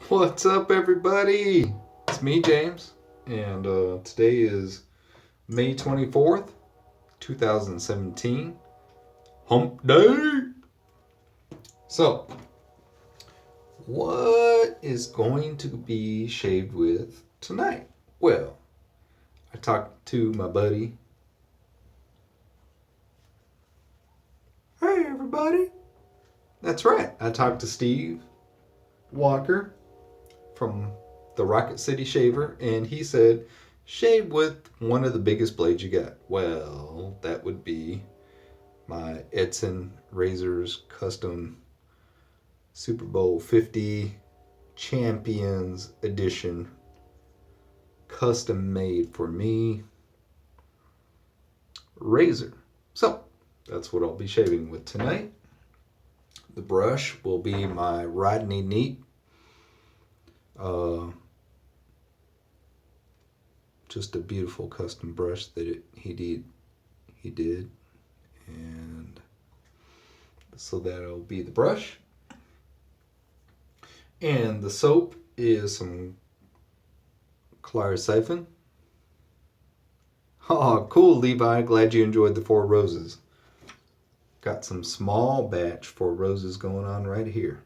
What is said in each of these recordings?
What's up, everybody? It's me, James, and today is May 24th, 2017, Hump Day. So, what is going to be shaved with tonight? Well, I talked to my buddy. Hey, everybody. That's right. I talked to Steve Walker from the Rocket City Shaver, and he said, shave with one of the biggest blades you got. Well, that would be my Edson Razors Custom Super Bowl 50 Champions Edition, custom made for me razor. So, that's what I'll be shaving with tonight. The brush will be my Rodney Neat. Uh, just a beautiful custom brush that he did, and so that'll be the brush. And the soap is some Clary Siphon. Oh, cool, Levi. Glad you enjoyed the Four Roses. Got some small batch Four Roses going on right here.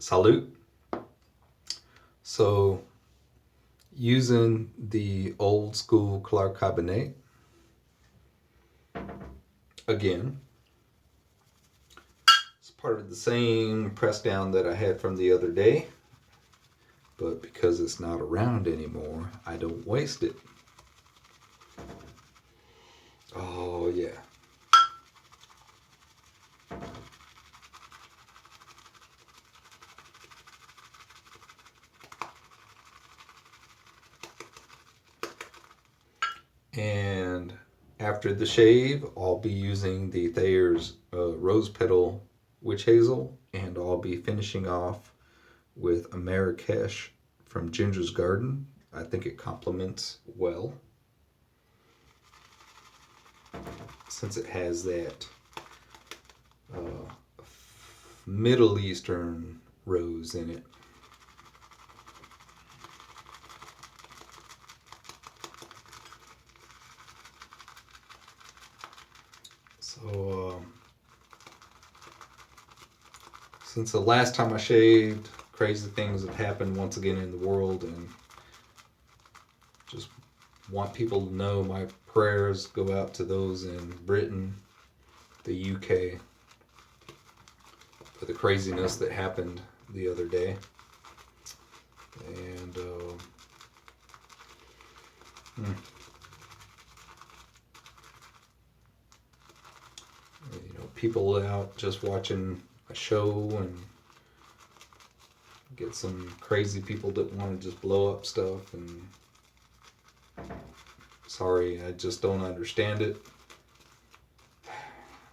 Salute. So, using the old school Clark Cabernet, again, it's part of the same press down that I had from the other day, but because it's not around anymore, I don't waste it. Oh, yeah. And after the shave, I'll be using the Thayer's Rose Petal Witch Hazel, and I'll be finishing off with a Marrakesh from Ginger's Garden. I think it complements well since it has that Middle Eastern rose in it. So, since the last time I shaved, crazy things have happened once again in the world, and just want people to know my prayers go out to those in Britain, the UK, for the craziness that happened the other day. And people out just watching a show, and get some crazy people that want to just blow up stuff, and sorry, I just don't understand it.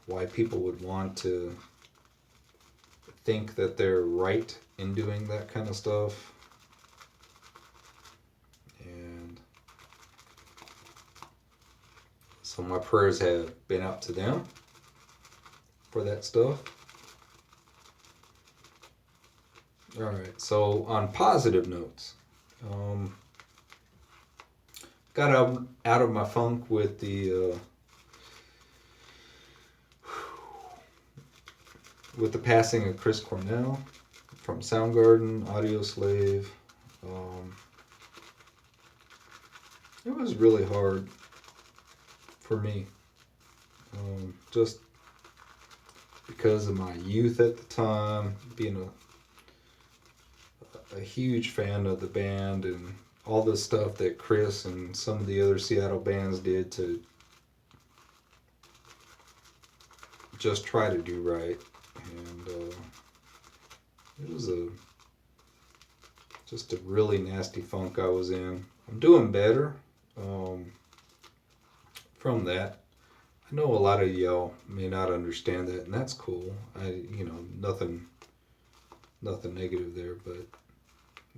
Why people would want to think that they're right in doing that kind of stuff. And so my prayers have been out to them for that stuff. Alright, so on positive notes, got out of my funk with the passing of Chris Cornell from Soundgarden, Audio Slave. It was really hard for me, just because of my youth at the time, being a huge fan of the band and all the stuff that Chris and some of the other Seattle bands did to just try to do right. And it was just a really nasty funk I was in. I'm doing better from that. I know a lot of y'all may not understand that, and that's cool. Nothing negative there, but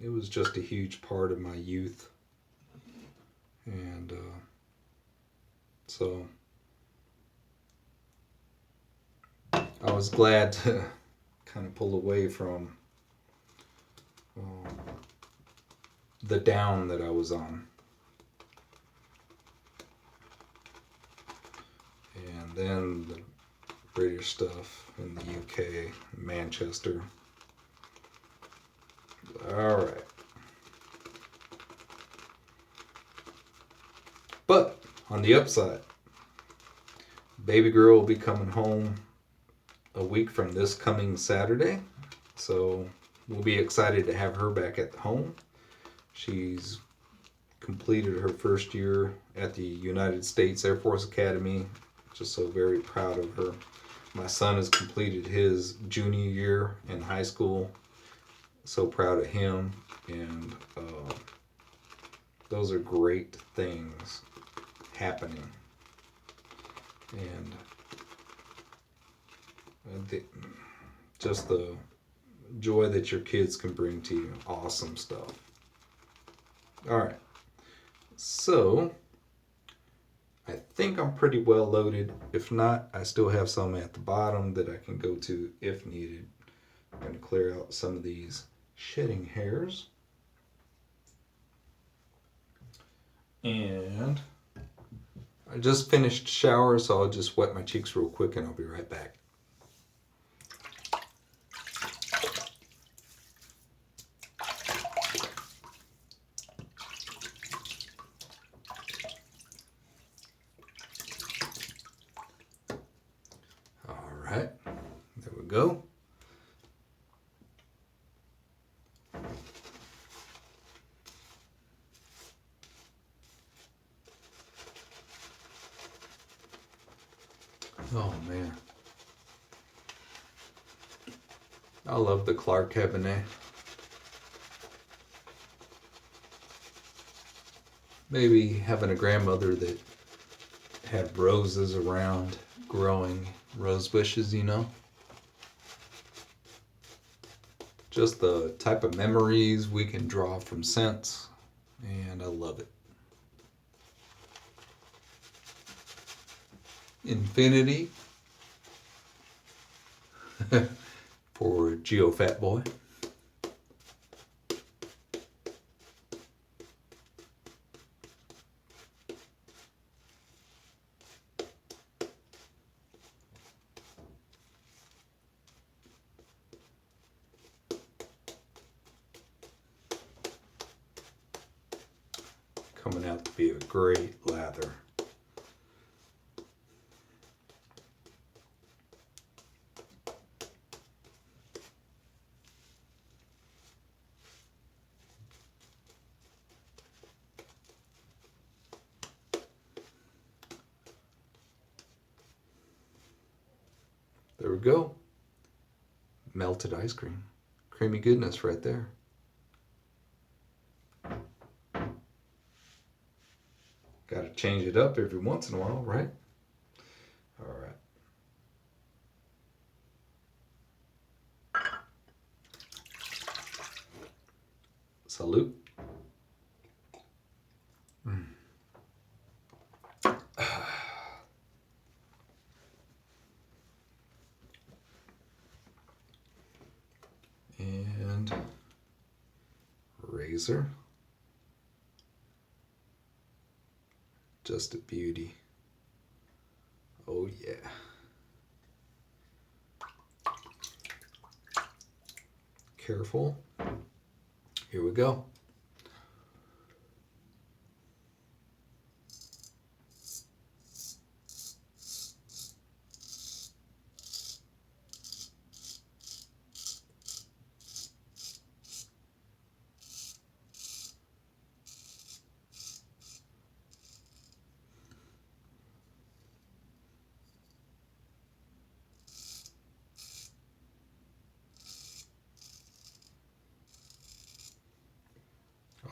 it was just a huge part of my youth. And so I was glad to kind of pull away from um, the down that I was on. And then the British stuff in the UK, Manchester. All right. But on the upside, baby girl will be coming home a week from this coming Saturday. So we'll be excited to have her back at home. She's completed her first year at the United States Air Force Academy. Just so very proud of her. My son has completed his junior year in high school. So proud of him. And those are great things happening. And just the joy that your kids can bring to you. Awesome stuff. All right. So, I think I'm pretty well loaded. If not, I still have some at the bottom that I can go to if needed. I'm going to clear out some of these shedding hairs. And I just finished shower, so I'll just wet my cheeks real quick and I'll be right back. All right, there we go. Oh man, I love the Clark Cabernet. Maybe having a grandmother that had roses around, growing rose bushes, you know? Just the type of memories we can draw from scents, and I love it. Infinity for Geo Fat Boy. Coming out to be a great lather. There we go. Melted ice cream. Creamy goodness right there. Got to change it up every once in a while, right? All right. Salute. And razor. Just a beauty. Oh yeah. Careful. Here we go.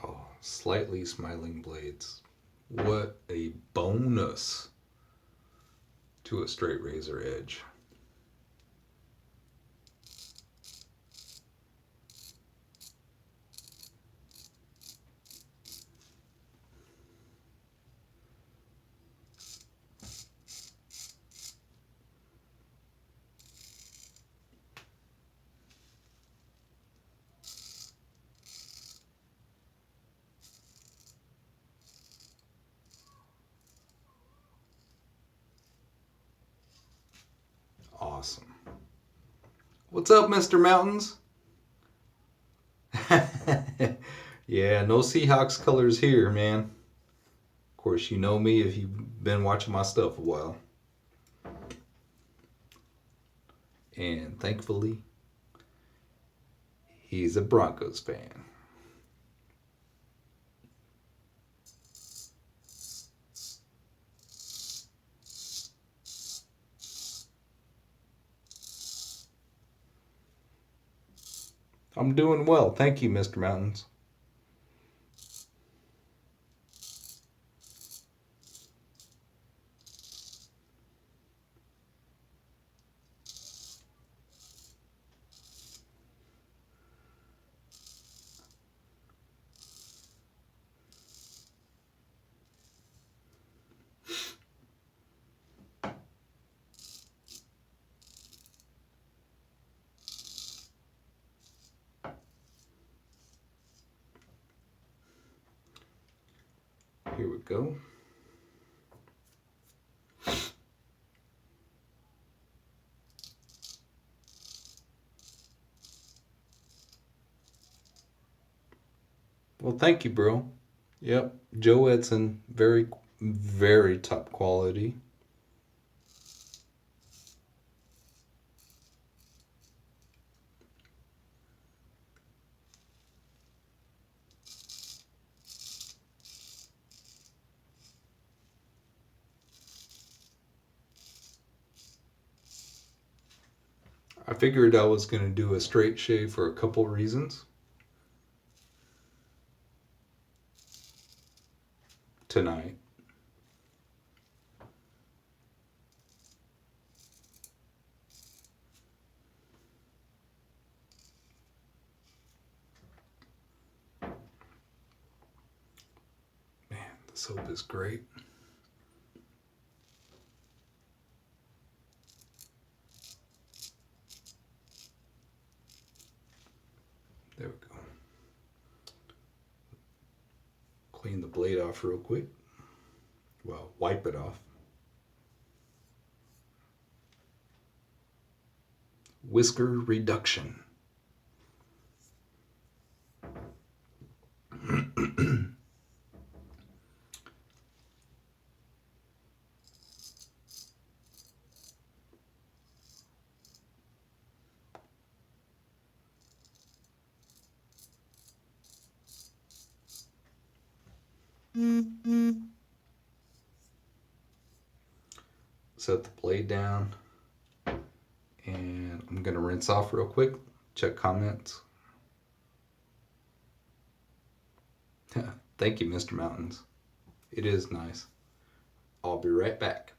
Oh, slightly smiling blades. What a bonus to a straight razor edge. What's up, Mr. Mountains? Yeah, no Seahawks colors here, man. Of course, you know me if you've been watching my stuff a while. And thankfully, he's a Broncos fan. I'm doing well. Thank you, Mr. Mountains. Here we go. Well, thank you, bro. Yep, Joe Edson, very, very top quality. I figured I was going to do a straight shave for a couple reasons tonight. Man, the soap is great. There we go. Clean the blade off real quick. Well, wipe it off. Whisker reduction. Set the blade down. And I'm going to rinse off real quick. Check comments. Thank you, Mr. Mountains. It is nice. I'll be right back.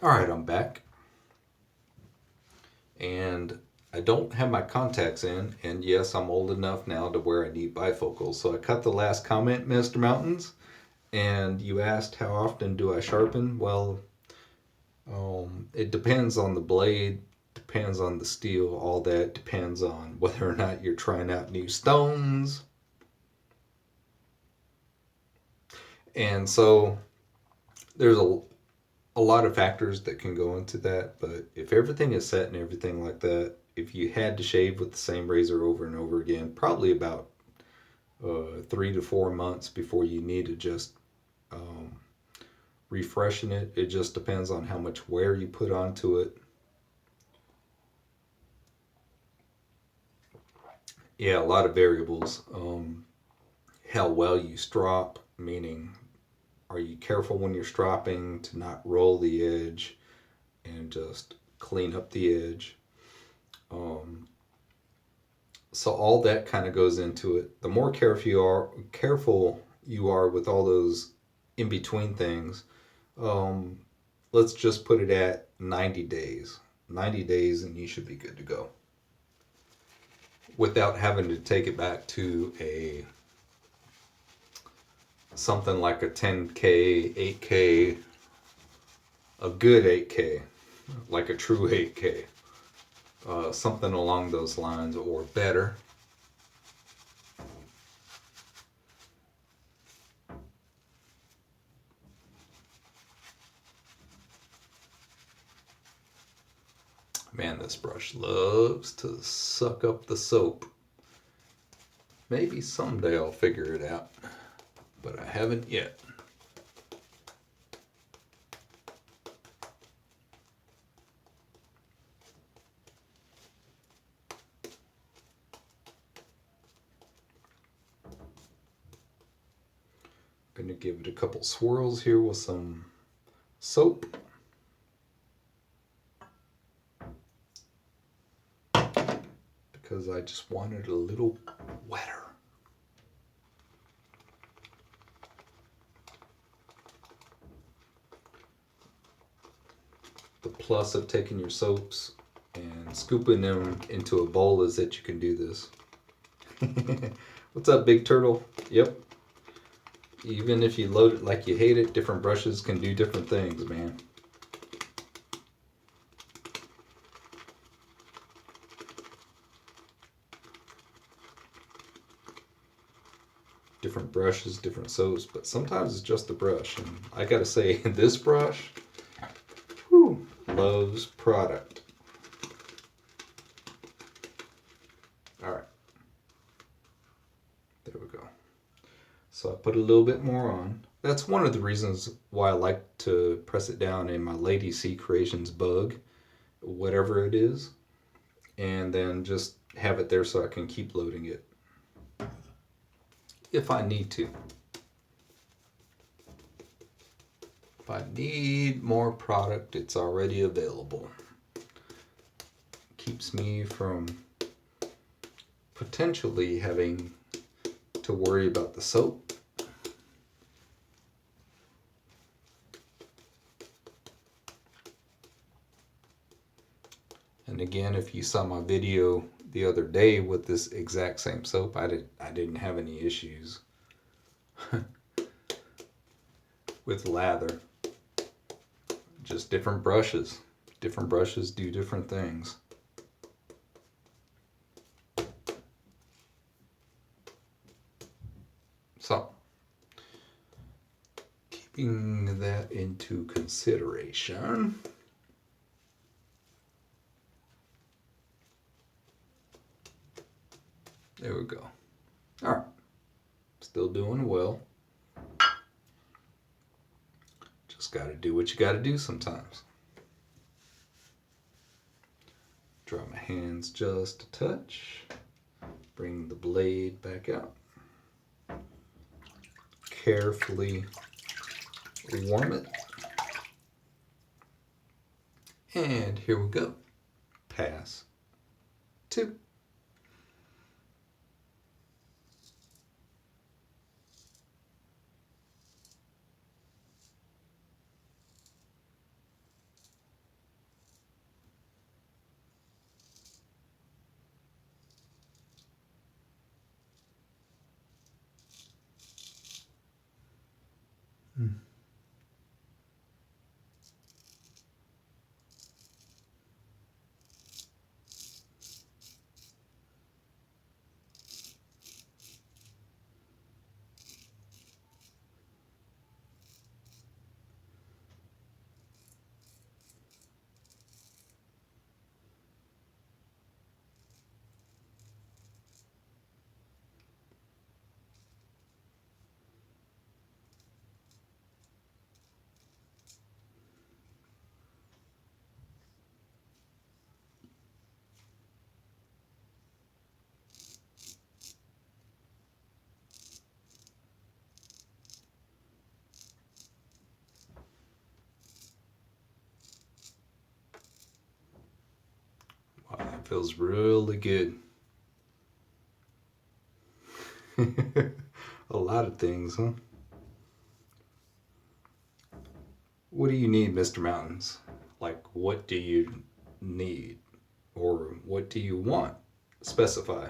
All right, I'm back. And I don't have my contacts in, and yes, I'm old enough now to where I need bifocals. So I cut the last comment, Mr. Mountains, and you asked how often do I sharpen? Well, it depends on the blade, depends on the steel, all that depends on whether or not you're trying out new stones. And so there's a lot of factors that can go into that, but if everything is set and everything like that, if you had to shave with the same razor over and over again, probably about 3 to 4 months before you need to just refreshing it. It just depends on how much wear you put onto it. Yeah, a lot of variables. How well you strop, meaning are you careful when you're stropping to not roll the edge and just clean up the edge? So all that kind of goes into it. The more careful you are with all those in between things, let's just put it at 90 days. 90 days and you should be good to go. Without having to take it back to a something like a 10K, 8K, a good 8K, like a true 8K, something along those lines or better. Man, this brush loves to suck up the soap. Maybe someday I'll figure it out, but I haven't yet. Gonna give it a couple swirls here with some soap. Because I just want it a little wetter. The plus of taking your soaps and scooping them into a bowl is that you can do this. What's up, Big Turtle? Yep. Even if you load it like you hate it, different brushes can do different things, man. Different brushes, different soaps, but sometimes it's just the brush. And I gotta say, this brush, whew, loves product. Alright. There we go. So I put a little bit more on. That's one of the reasons why I like to press it down in my Lady C Creations bug, whatever it is, and then just have it there so I can keep loading it if I need to. If I need more product, it's already available. Keeps me from potentially having to worry about the soap. And again, if you saw my video the other day with this exact same soap, I didn't have any issues with lather. Just different brushes. Different brushes do different things. So, keeping that into consideration, there we go. All right, still doing well. Just got to do what you got to do sometimes. Draw my hands just a touch. Bring the blade back out. Carefully warm it. And here we go. Pass 2. Wow, that feels really good. A lot of things, huh? What do you need, Mr. Mountains? Like, what do you need? Or what do you want? Specify.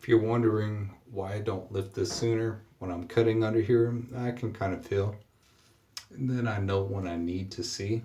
If you're wondering why I don't lift this sooner when I'm cutting under here, I can kind of feel. And then I know when I need to see.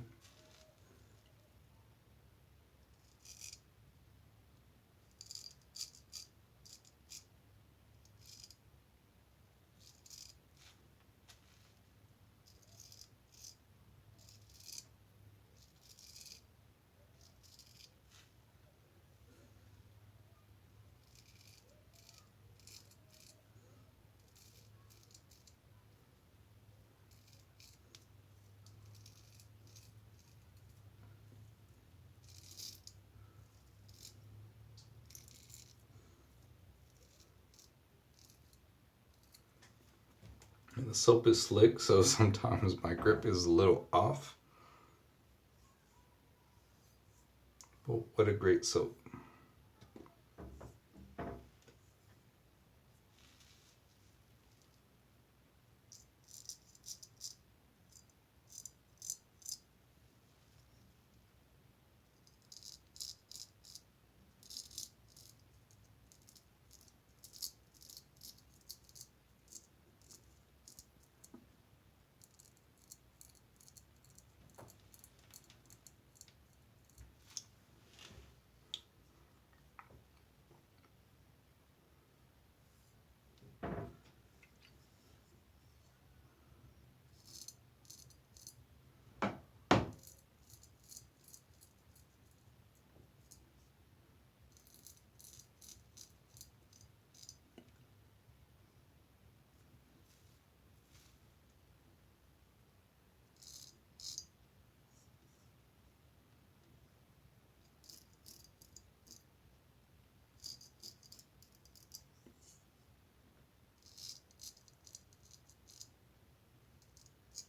And the soap is slick, so sometimes my grip is a little off. But what a great soap.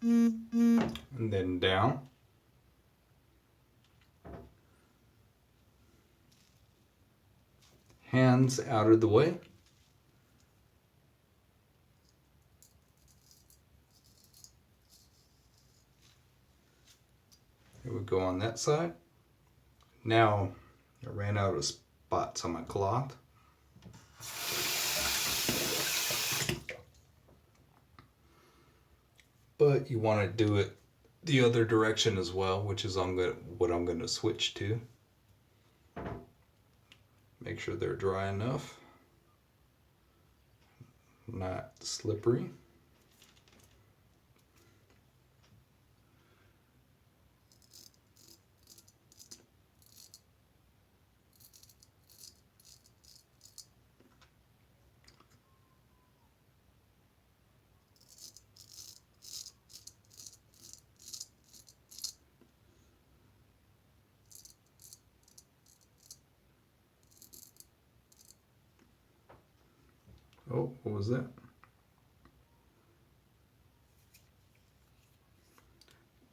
And then down. Hands out of the way. Here we go on that side. Now I ran out of spots on my cloth. But you want to do it the other direction as well, which is what I'm going to switch to. Make sure they're dry enough, not slippery. Oh, what was that?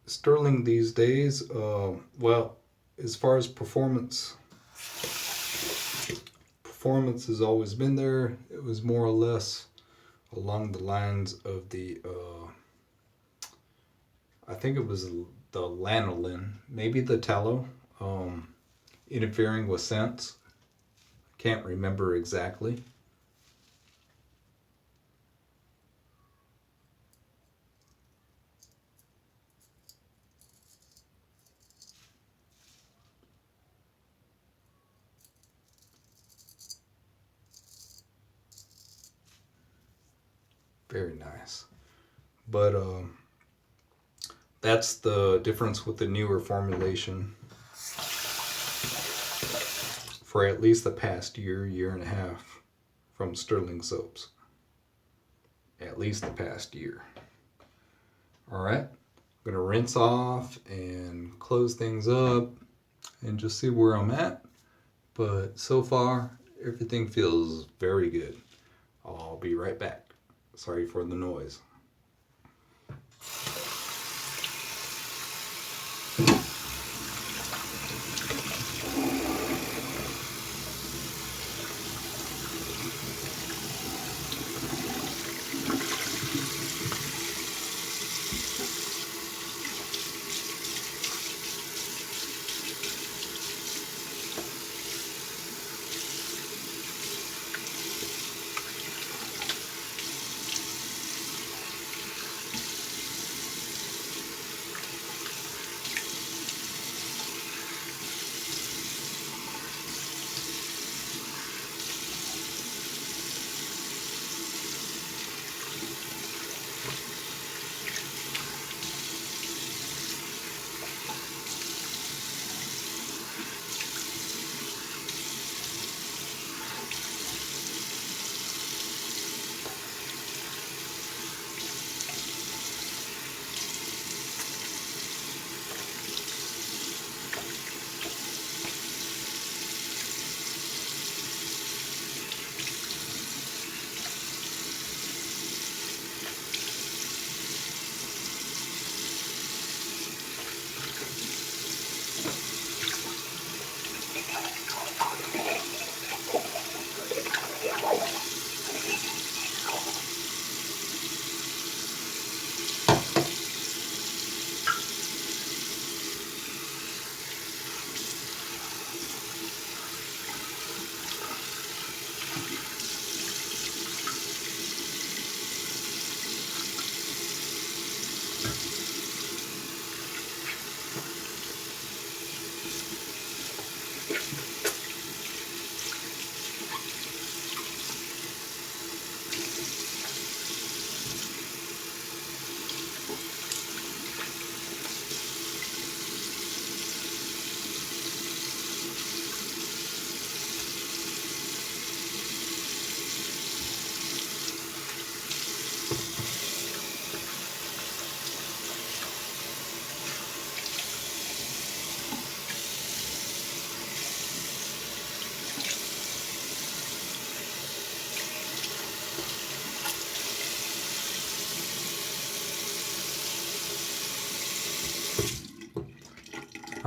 Sterling these days, well, as far as performance has always been there. It was more or less along the lines of the, I think it was the lanolin, maybe the tallow, interfering with scents. I can't remember exactly. Very nice. But that's the difference with the newer formulation for at least the past year and a half from Sterling soaps. At least the past year. Alright, I'm going to rinse off and close things up and just see where I'm at. But so far, everything feels very good. I'll be right back. Sorry for the noise.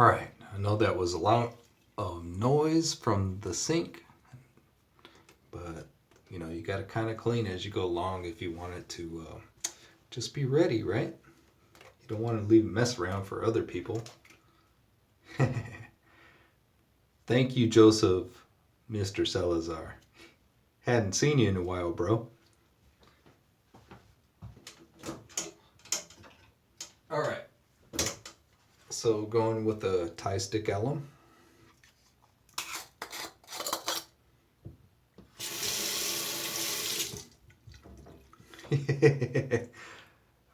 Alright, I know that was a lot of noise from the sink, but you know, you gotta kind of clean as you go along if you want it to just be ready, right? You don't want to leave a mess around for other people. Thank you, Joseph, Mr. Salazar. Hadn't seen you in a while, bro. Alright. So going with the tie stick alum.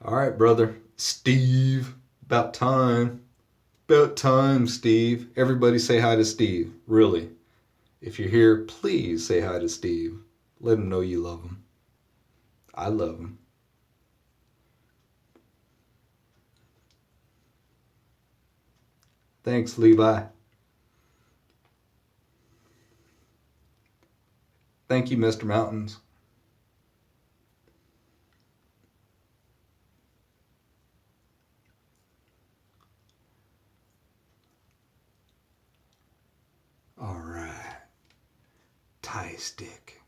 Alright, brother. Steve. About time. About time, Steve. Everybody say hi to Steve. Really. If you're here, please say hi to Steve. Let him know you love him. I love him. Thanks, Levi. Thank you, Mr. Mountains. All right. Tie stick.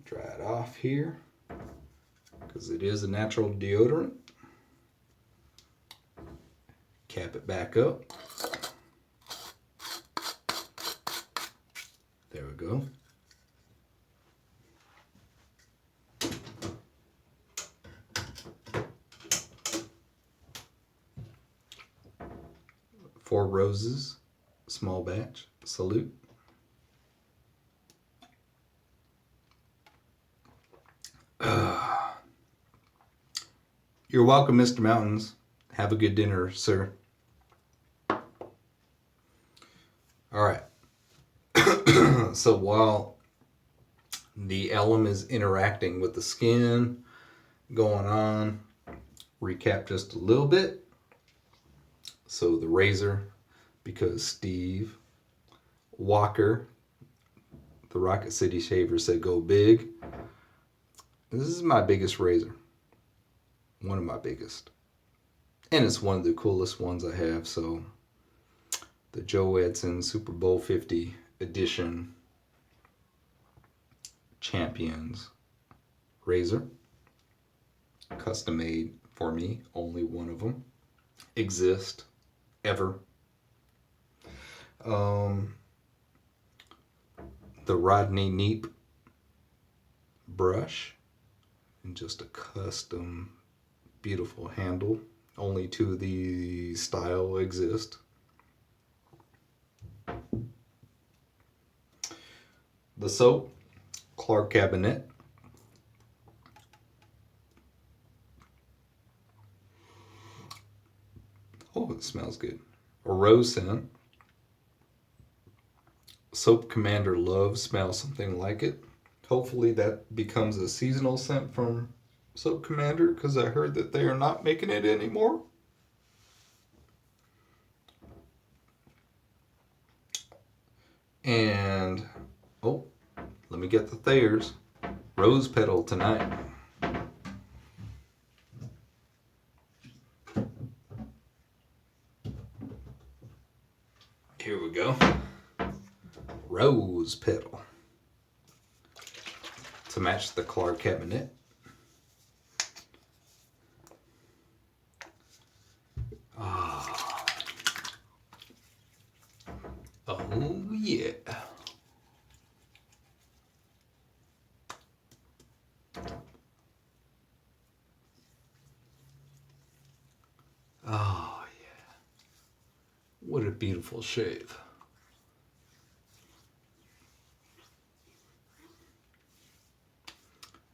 Dry it off here because it is a natural deodorant. Cap it back up. There we go. Four roses, small batch, salute. You're welcome, Mr. Mountains. Have a good dinner, sir. All right. So while the alum is interacting with the skin, going on, recap just a little bit. So the razor, because Steve Walker, the Rocket City Shaver, said go big. This is my biggest razor. One of my biggest. And it's one of the coolest ones I have. So the Joe Edson Super Bowl 50 edition Champions razor. Custom made for me. Only one of them exist ever. The Rodney Neep brush. And just a custom beautiful handle. Only two of the style exist. The soap, Clark Cabinet. Oh, it smells good. A rose scent. Soap Commander Love, smells something like it. Hopefully that becomes a seasonal scent from Soap Commander, because I heard that they are not making it anymore. And, oh, let me get the Thayer's Rose Petal tonight. Here we go. Rose Petal. To match the Clark Cabinet. Ah. Oh, yeah. Oh, yeah. What a beautiful shave.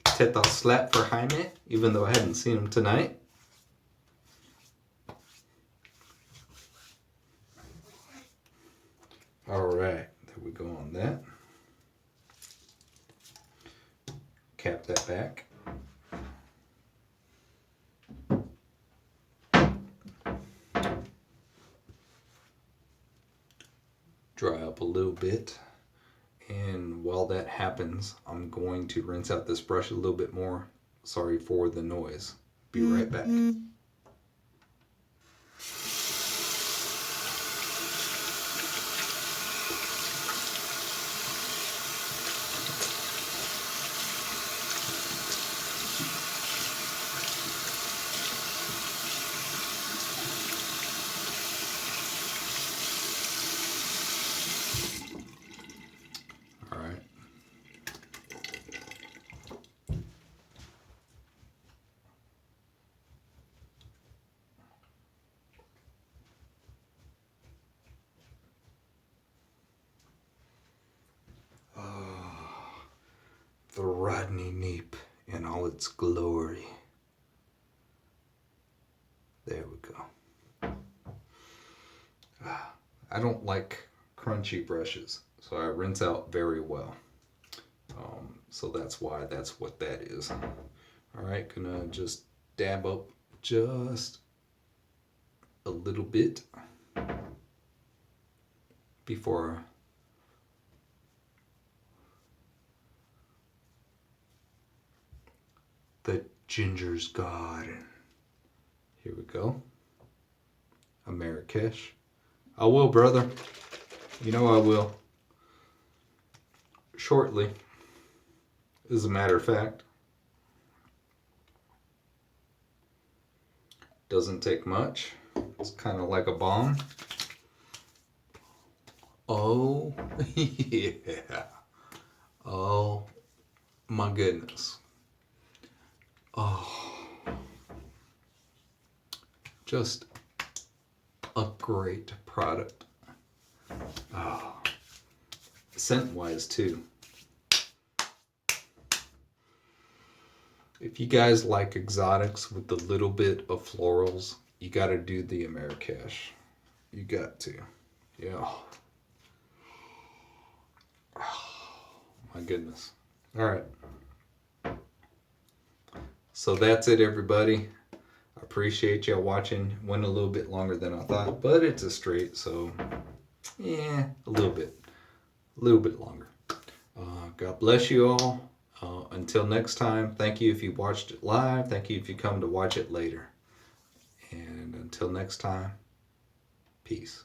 Teta slap for Jaime, even though I hadn't seen him tonight. All right, there we go on that. Cap that back. Dry up a little bit. And while that happens, I'm going to rinse out this brush a little bit more. Sorry for the noise. Be right back. Rodney Neep in all its glory. There we go. I don't like crunchy brushes, so I rinse out very well. So that's why that's what that is. All right, gonna just dab up just a little bit before the ginger's gone. Here we go. A Marrakesh. I will, brother. You know I will. Shortly, as a matter of fact. Doesn't take much. It's kind of like a bomb. Oh, yeah. Oh, my goodness. Oh, just a great product. Oh, scent-wise, too. If you guys like exotics with a little bit of florals, you got to do the Marrakesh. You got to. Yeah. Oh, my goodness. All right. So that's it, everybody. I appreciate y'all watching. Went a little bit longer than I thought, but it's a straight, so yeah, a little bit longer. God bless you all. Until next time, thank you if you watched it live. Thank you if you come to watch it later. And until next time, peace.